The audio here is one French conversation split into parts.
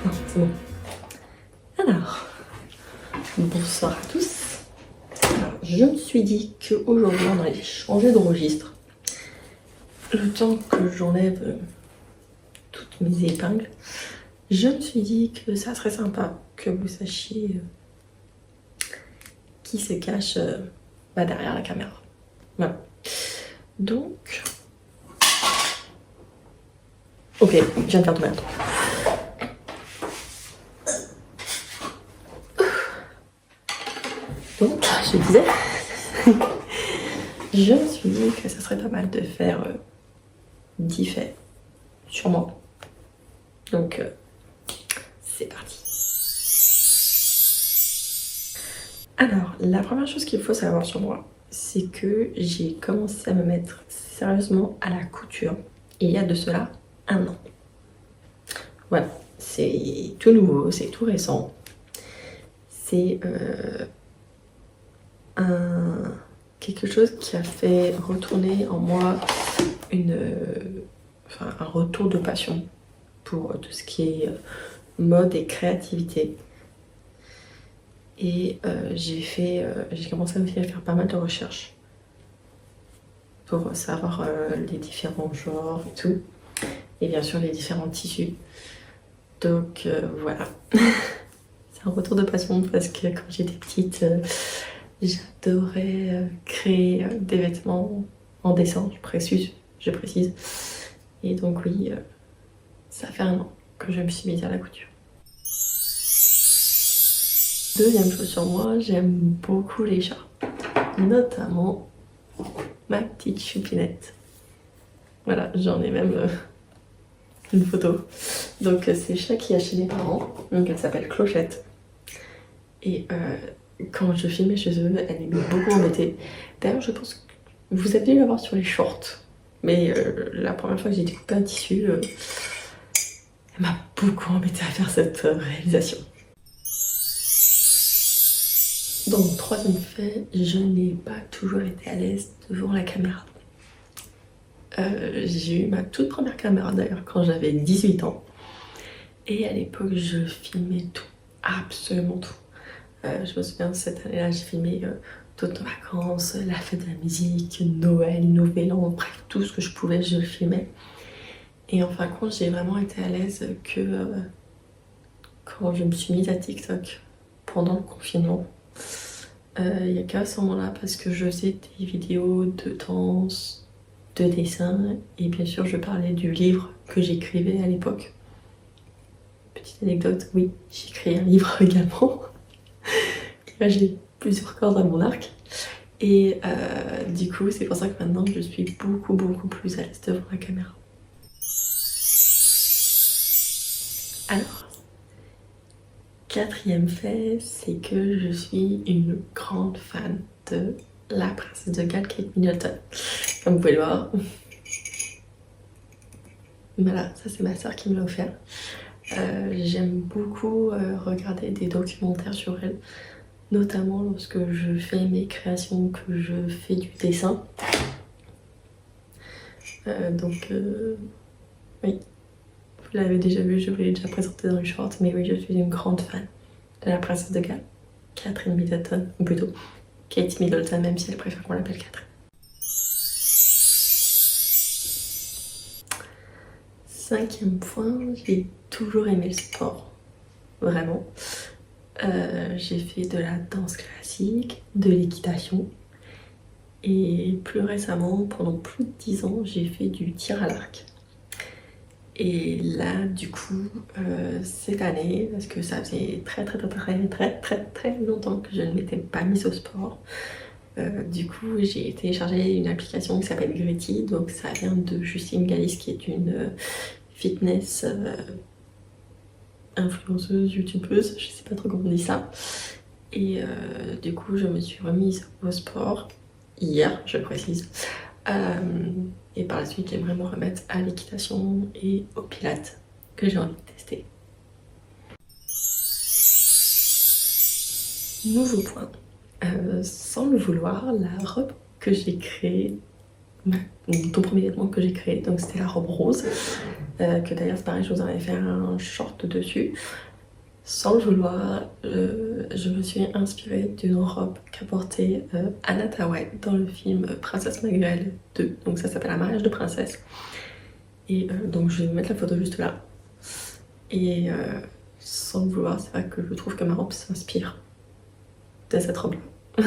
Non, c'est bon. Alors, bonsoir à tous. Alors, je me suis dit qu'aujourd'hui on allait changer de registre. Le temps que j'enlève toutes mes épingles, je me suis dit que ça serait sympa que vous sachiez qui se cache derrière la caméra. Voilà. Donc, ok, je viens de faire tomber un truc. Donc, je disais, je me suis dit que ça serait pas mal de faire 10 faits sur moi. Donc, c'est parti. Alors, la première chose qu'il faut savoir sur moi, c'est que j'ai commencé à me mettre sérieusement à la couture. Et il y a de cela 1 an. Voilà, c'est tout nouveau, c'est tout récent. C'est quelque chose qui a fait retourner en moi un retour de passion pour tout ce qui est mode et créativité. Et j'ai commencé aussi à faire pas mal de recherches pour savoir les différents genres et tout. Et bien sûr les différents tissus. Donc voilà. C'est un retour de passion parce que quand j'étais petite, j'adorais créer des vêtements en dessin, je précise. Et donc oui, ça fait 1 an que je me suis mise à la couture. Deuxième chose sur moi, j'aime beaucoup les chats. Notamment ma petite choupinette. Voilà, j'en ai même une photo. Donc c'est le chat qui a chez mes parents. Donc elle s'appelle Clochette. Et quand je filmais chez eux, elle m'est beaucoup embêtée. D'ailleurs, je pense que vous avez dû la voir sur les shorts. Mais la première fois que j'ai découpé un tissu, elle m'a beaucoup embêtée à faire cette réalisation. Donc, troisième fait, je n'ai pas toujours été à l'aise devant la caméra. J'ai eu ma toute première caméra d'ailleurs quand j'avais 18 ans. Et à l'époque, je filmais tout, absolument tout. Je me souviens, cette année-là, j'ai filmé toutes nos vacances, la fête de la musique, Noël, Nouvel An, bref, tout ce que je pouvais, je le filmais. Et en fin de compte, j'ai vraiment été à l'aise que quand je me suis mise à TikTok pendant le confinement. Il n'y a qu'à ce moment-là parce que je faisais des vidéos de danse, de dessin et bien sûr je parlais du livre que j'écrivais à l'époque. Petite anecdote, oui, j'écris un livre également. Là j'ai plusieurs cordes à mon arc et du coup c'est pour ça que maintenant je suis beaucoup plus à l'aise devant la caméra. Alors, quatrième fait, c'est que je suis une grande fan de la princesse de Galles, Kate Middleton. Comme vous pouvez le voir. Voilà, ça c'est ma soeur qui me l'a offert. J'aime beaucoup regarder des documentaires sur elle, notamment lorsque je fais mes créations, que je fais du dessin. Oui, vous l'avez déjà vu, je vous l'ai déjà présenté dans le short, mais oui, je suis une grande fan de la princesse de Galles, Catherine Middleton, ou plutôt Kate Middleton, même si elle préfère qu'on l'appelle Catherine. Cinquième point, j'ai toujours aimé le sport, vraiment. J'ai fait de la danse classique, de l'équitation et plus récemment, pendant plus de 10 ans, j'ai fait du tir à l'arc. Et là, du coup, cette année, parce que ça faisait très longtemps que je ne m'étais pas mise au sport, du coup, j'ai téléchargé une application qui s'appelle Gritty, donc ça vient de Justine Galis, qui est une fitness influenceuse, youtubeuse, je sais pas trop comment on dit ça. Et du coup, je me suis remise au sport, hier, je précise. Et par la suite, j'aimerais me remettre à l'équitation et au pilates, que j'ai envie de tester. Nouveau point. Sans le vouloir, la robe que j'ai créée mon tout premier vêtement que j'ai créé, donc c'était la robe rose, que d'ailleurs c'est pareil, je vous en avais fait un short dessus. Sans le vouloir, je me suis inspirée d'une robe qu'a portée Anna Tawai dans le film Princesse Manuelle 2, donc ça s'appelle Un mariage de princesse. Et donc je vais mettre la photo juste là. Et sans le vouloir, c'est vrai que je trouve que ma robe s'inspire de cette robe-là.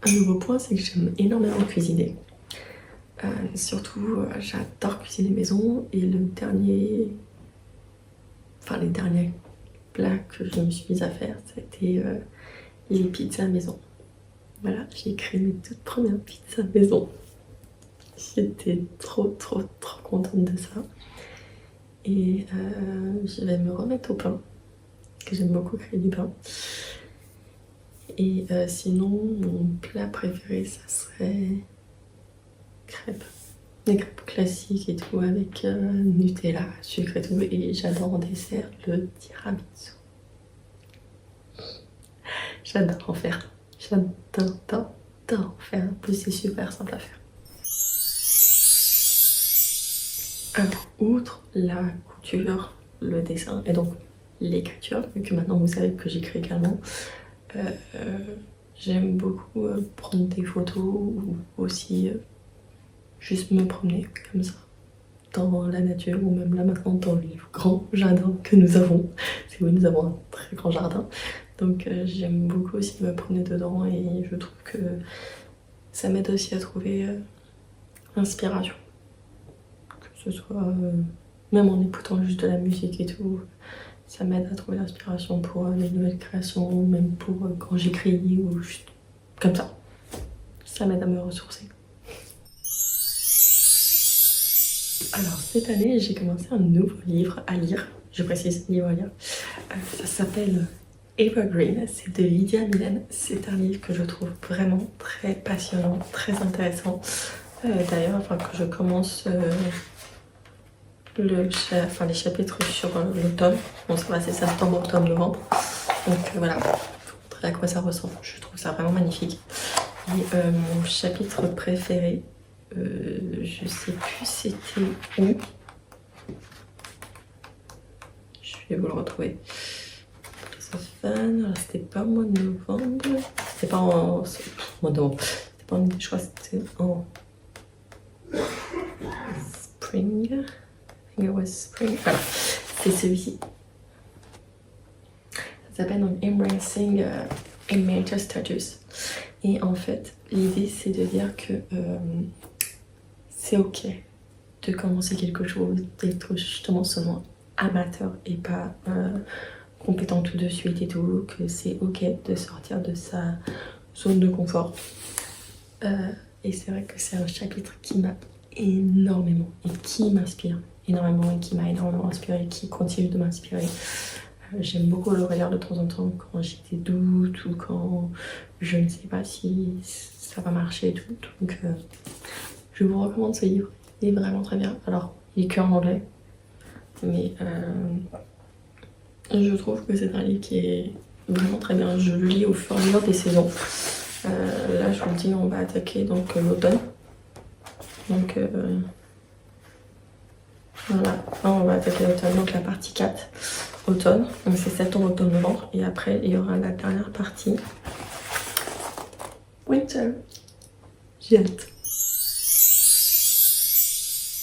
Un nouveau point, c'est que j'aime énormément cuisiner. Surtout, j'adore cuisiner maison et les derniers plats que je me suis mise à faire, c'était les pizzas maison. Voilà, j'ai créé mes toutes premières pizzas maison. J'étais trop contente de ça. Et je vais me remettre au pain, parce que j'aime beaucoup créer du pain. Et sinon, mon plat préféré, ça serait crêpes. Des crêpes classiques et tout, avec Nutella, sucre et tout. Et j'adore en dessert le tiramisu. J'adore en faire. J'adore en faire. En plus, c'est super simple à faire. Alors, outre la couture, le dessin et donc l'écriture, vu que maintenant vous savez que j'écris également, j'aime beaucoup prendre des photos ou aussi juste me promener comme ça dans la nature ou même là maintenant dans le grand jardin que nous avons. C'est oui, nous avons un très grand jardin, donc j'aime beaucoup aussi me promener dedans et je trouve que ça m'aide aussi à trouver l'inspiration. Que ce soit même en écoutant juste de la musique et tout, ça m'aide à trouver l'inspiration pour les nouvelles créations, même pour quand j'écris ou juste comme ça. Ça m'aide à me ressourcer. Alors cette année, j'ai commencé un nouveau livre à lire. Je précise, livre à lire. Ça s'appelle Evergreen, c'est de Lydia Millen. C'est un livre que je trouve vraiment très passionnant, très intéressant. D'ailleurs, enfin que je commence les chapitres sur l'automne. Bon, ça va, c'est septembre, octobre, novembre. Donc voilà, je vous montrer à quoi ça ressemble. Je trouve ça vraiment magnifique. Et mon chapitre préféré, je sais plus c'était où. Je vais vous le retrouver. C'était pas au mois de novembre. C'était pas en mois de novembre. C'était pas en, je crois que c'était en spring. I think it was spring. Voilà, c'est celui-ci. Ça s'appelle donc Embracing a Major Status. Et en fait, l'idée c'est de dire que c'est ok de commencer quelque chose, d'être justement seulement amateur et pas compétent tout de suite et tout, que c'est ok de sortir de sa zone de confort. Et c'est vrai que c'est un chapitre qui m'a énormément et qui m'inspire énormément et qui m'a énormément inspiré et qui continue de m'inspirer. J'aime beaucoup le relire de temps en temps quand j'ai des doutes ou quand je ne sais pas si ça va marcher et tout. Donc je vous recommande ce livre, il est vraiment très bien. Alors il est qu'en anglais, mais je trouve que c'est un livre qui est vraiment très bien. Je le lis au fur et à mesure des saisons. Là je vous dis, on va attaquer donc l'automne. Donc voilà, là on va attaquer l'automne, donc la partie 4, automne. Donc c'est septembre, octobre, novembre. Et après il y aura la dernière partie, winter. J'ai hâte.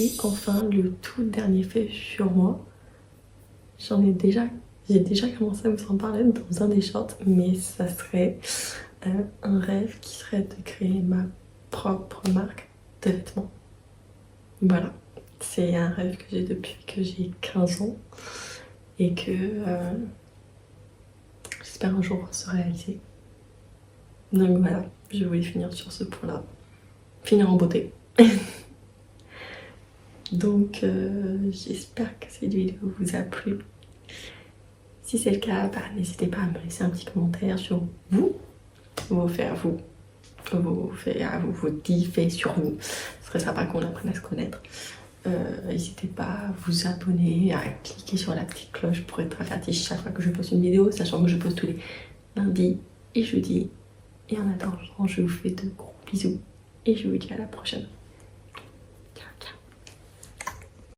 Et enfin le tout dernier fait sur moi. J'ai déjà commencé à vous en parler dans un des shorts, mais ça serait un rêve qui serait de créer ma propre marque de vêtements. Voilà, c'est un rêve que j'ai depuis que j'ai 15 ans et que j'espère un jour se réaliser. Donc voilà, je voulais finir sur ce point-là, finir en beauté. Donc j'espère que cette vidéo vous a plu. Si c'est le cas, bah, n'hésitez pas à me laisser un petit commentaire sur vos faits à vous, vos 10 faits sur vous. Ce serait sympa qu'on apprenne à se connaître. N'hésitez pas à vous abonner, à cliquer sur la petite cloche pour être averti chaque fois que je poste une vidéo, sachant que je poste tous les lundis et jeudis. Et en attendant, je vous fais de gros bisous et je vous dis à la prochaine.